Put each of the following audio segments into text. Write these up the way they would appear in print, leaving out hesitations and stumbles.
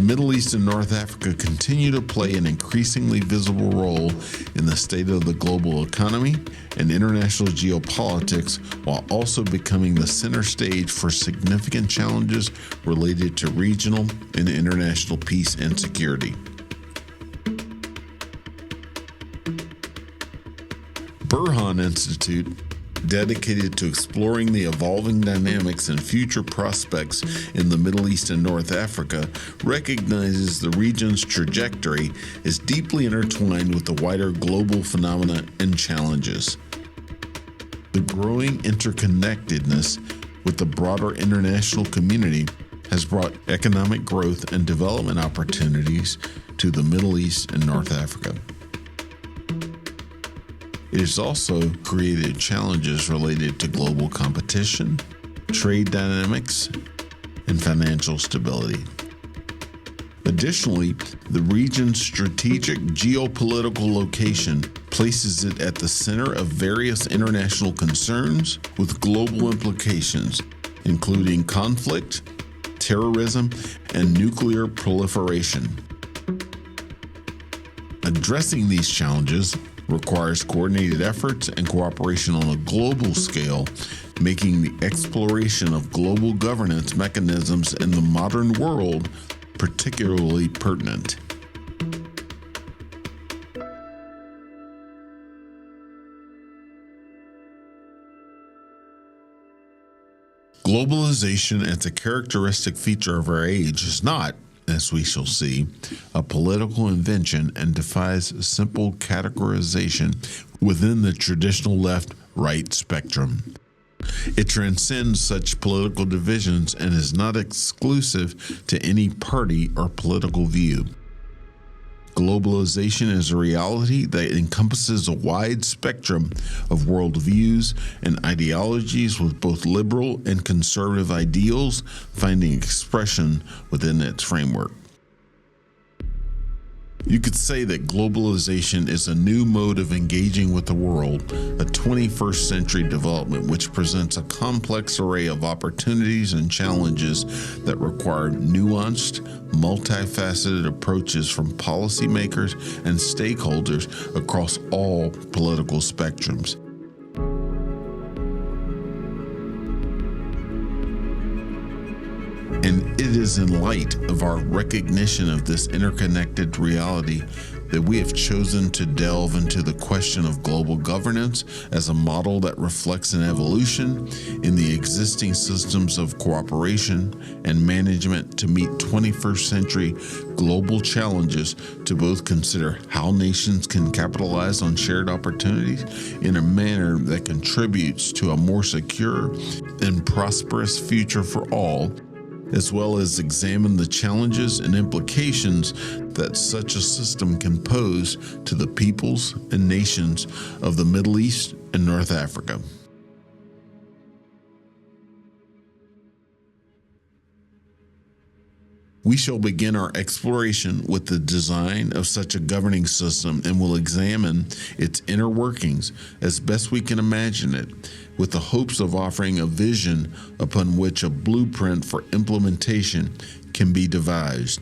Middle East and North Africa continue to play an increasingly visible role in the state of the global economy and international geopolitics, while also becoming the center stage for significant challenges related to regional and international peace and security. Burhan Institute, dedicated to exploring the evolving dynamics and future prospects in the Middle East and North Africa, recognizes the region's trajectory is deeply intertwined with the wider global phenomena and challenges. The growing interconnectedness with the broader international community has brought economic growth and development opportunities to the Middle East and North Africa. It has also created challenges related to global competition, trade dynamics, and financial stability. Additionally, the region's strategic geopolitical location places it at the center of various international concerns with global implications, including conflict, terrorism, and nuclear proliferation. Addressing these challenges requires coordinated efforts and cooperation on a global scale, making the exploration of global governance mechanisms in the modern world particularly pertinent. Globalization as a characteristic feature of our age is not, as we shall see, a political invention and defies simple categorization within the traditional left-right spectrum. It transcends such political divisions and is not exclusive to any party or political view. Globalization is a reality that encompasses a wide spectrum of worldviews and ideologies, with both liberal and conservative ideals finding expression within its framework. You could say that globalization is a new mode of engaging with the world, a 21st century development which presents a complex array of opportunities and challenges that require nuanced, multifaceted approaches from policymakers and stakeholders across all political spectrums. And it is in light of our recognition of this interconnected reality that we have chosen to delve into the question of global governance as a model that reflects an evolution in the existing systems of cooperation and management to meet 21st century global challenges, to both consider how nations can capitalize on shared opportunities in a manner that contributes to a more secure and prosperous future for all, as well as examine the challenges and implications that such a system can pose to the peoples and nations of the Middle East and North Africa. We shall begin our exploration with the design of such a governing system and will examine its inner workings as best we can imagine it, with the hopes of offering a vision upon which a blueprint for implementation can be devised.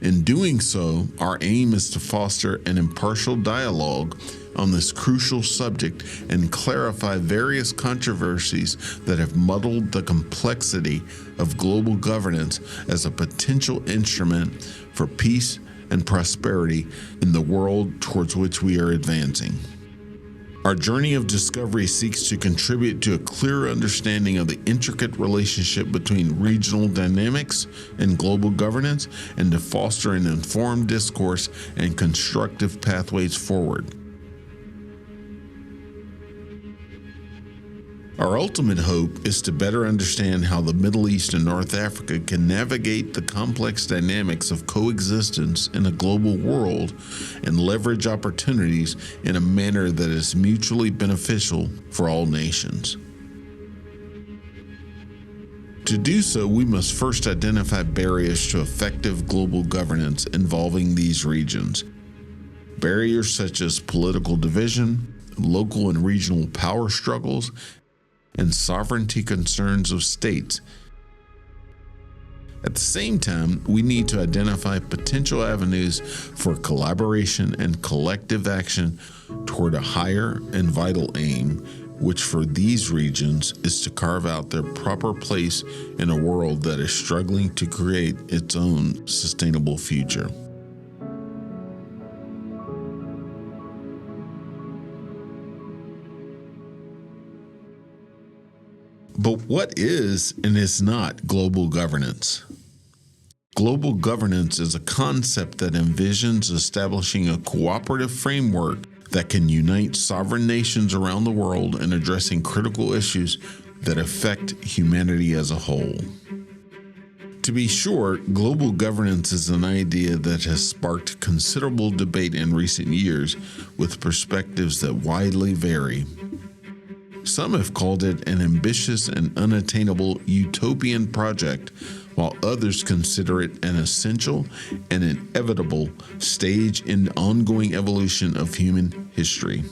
In doing so, our aim is to foster an impartial dialogue on this crucial subject and clarify various controversies that have muddled the complexity of global governance as a potential instrument for peace and prosperity in the world towards which we are advancing. Our journey of discovery seeks to contribute to a clearer understanding of the intricate relationship between regional dynamics and global governance, and to foster an informed discourse and constructive pathways forward. Our ultimate hope is to better understand how the Middle East and North Africa can navigate the complex dynamics of coexistence in a global world and leverage opportunities in a manner that is mutually beneficial for all nations. To do so, we must first identify barriers to effective global governance involving these regions. Barriers such as political division, local and regional power struggles, and sovereignty concerns of states. At the same time, we need to identify potential avenues for collaboration and collective action toward a higher and vital aim, which for these regions is to carve out their proper place in a world that is struggling to create its own sustainable future. But what is and is not global governance? Global governance is a concept that envisions establishing a cooperative framework that can unite sovereign nations around the world in addressing critical issues that affect humanity as a whole. To be sure, global governance is an idea that has sparked considerable debate in recent years, with perspectives that widely vary. Some have called it an ambitious and unattainable utopian project, while others consider it an essential and inevitable stage in the ongoing evolution of human history.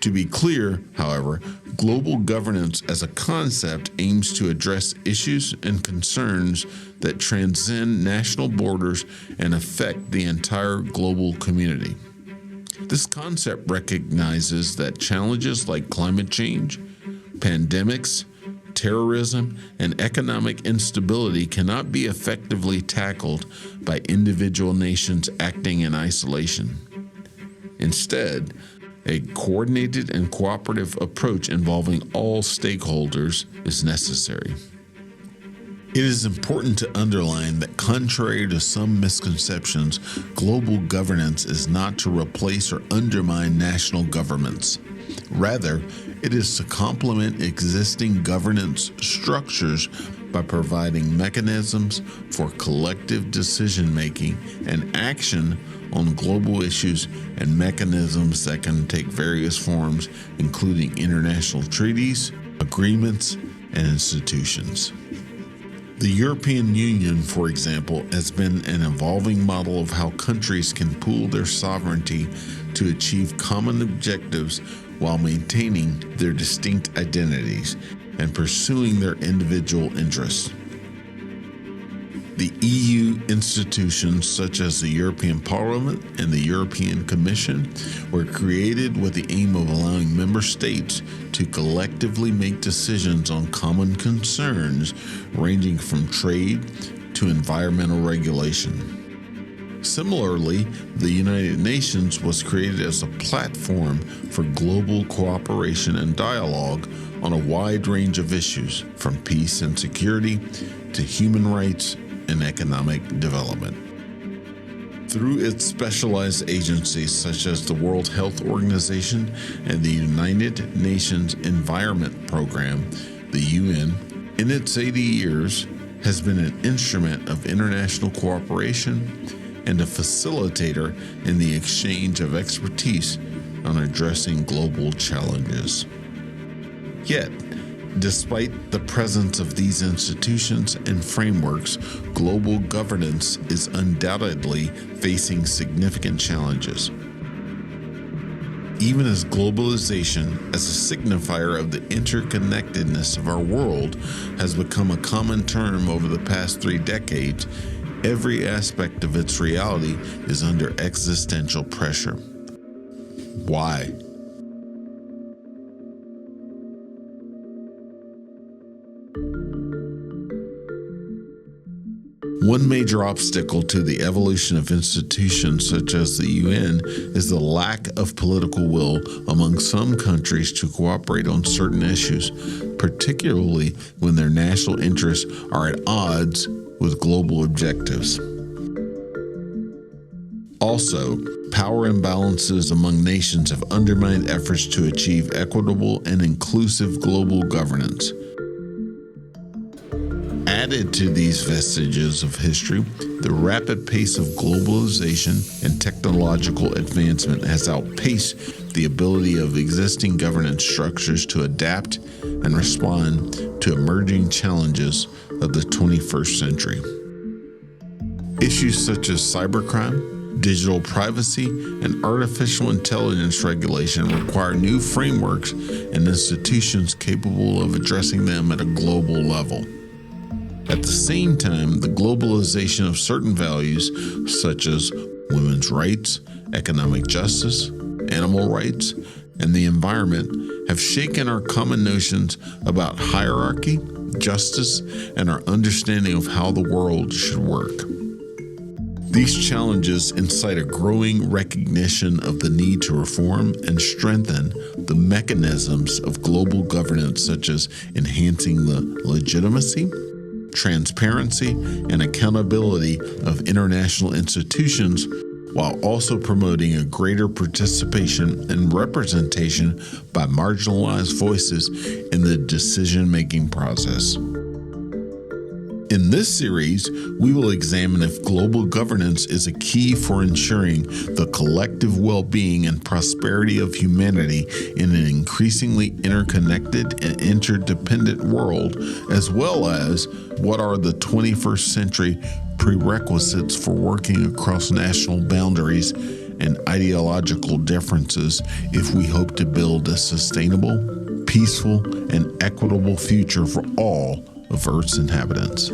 To be clear, however, global governance as a concept aims to address issues and concerns that transcend national borders and affect the entire global community. This concept recognizes that challenges like climate change, pandemics, terrorism, and economic instability cannot be effectively tackled by individual nations acting in isolation. Instead, a coordinated and cooperative approach involving all stakeholders is necessary. It is important to underline that, contrary to some misconceptions, global governance is not to replace or undermine national governments. Rather, it is to complement existing governance structures by providing mechanisms for collective decision-making and action on global issues and mechanisms that can take various forms, including international treaties, agreements, and institutions. The European Union, for example, has been an evolving model of how countries can pool their sovereignty to achieve common objectives while maintaining their distinct identities and pursuing their individual interests. The EU institutions such as the European Parliament and the European Commission were created with the aim of allowing member states to collectively make decisions on common concerns ranging from trade to environmental regulation. Similarly, the United Nations was created as a platform for global cooperation and dialogue on a wide range of issues, from peace and security to human rights and economic development. Through its specialized agencies such as the World Health Organization and the United Nations Environment Program, the UN, in its 80 years, has been an instrument of international cooperation and a facilitator in the exchange of expertise on addressing global challenges. Yet, despite the presence of these institutions and frameworks, global governance is undoubtedly facing significant challenges. Even as globalization, as a signifier of the interconnectedness of our world, has become a common term over the past 3 decades, every aspect of its reality is under existential pressure. Why? One major obstacle to the evolution of institutions such as the UN is the lack of political will among some countries to cooperate on certain issues, particularly when their national interests are at odds with global objectives. Also, power imbalances among nations have undermined efforts to achieve equitable and inclusive global governance. Added to these vestiges of history, the rapid pace of globalization and technological advancement has outpaced the ability of existing governance structures to adapt and respond to emerging challenges of the 21st century. Issues such as cybercrime, digital privacy, and artificial intelligence regulation require new frameworks and institutions capable of addressing them at a global level. At the same time, the globalization of certain values, such as women's rights, economic justice, animal rights, and the environment, have shaken our common notions about hierarchy, justice, and our understanding of how the world should work. These challenges incite a growing recognition of the need to reform and strengthen the mechanisms of global governance, such as enhancing the legitimacy, transparency, and accountability of international institutions, while also promoting a greater participation and representation by marginalized voices in the decision-making process. In this series, we will examine if global governance is a key for ensuring the collective well-being and prosperity of humanity in an increasingly interconnected and interdependent world, as well as what are the 21st century prerequisites for working across national boundaries and ideological differences if we hope to build a sustainable, peaceful, and equitable future for all of Earth's inhabitants.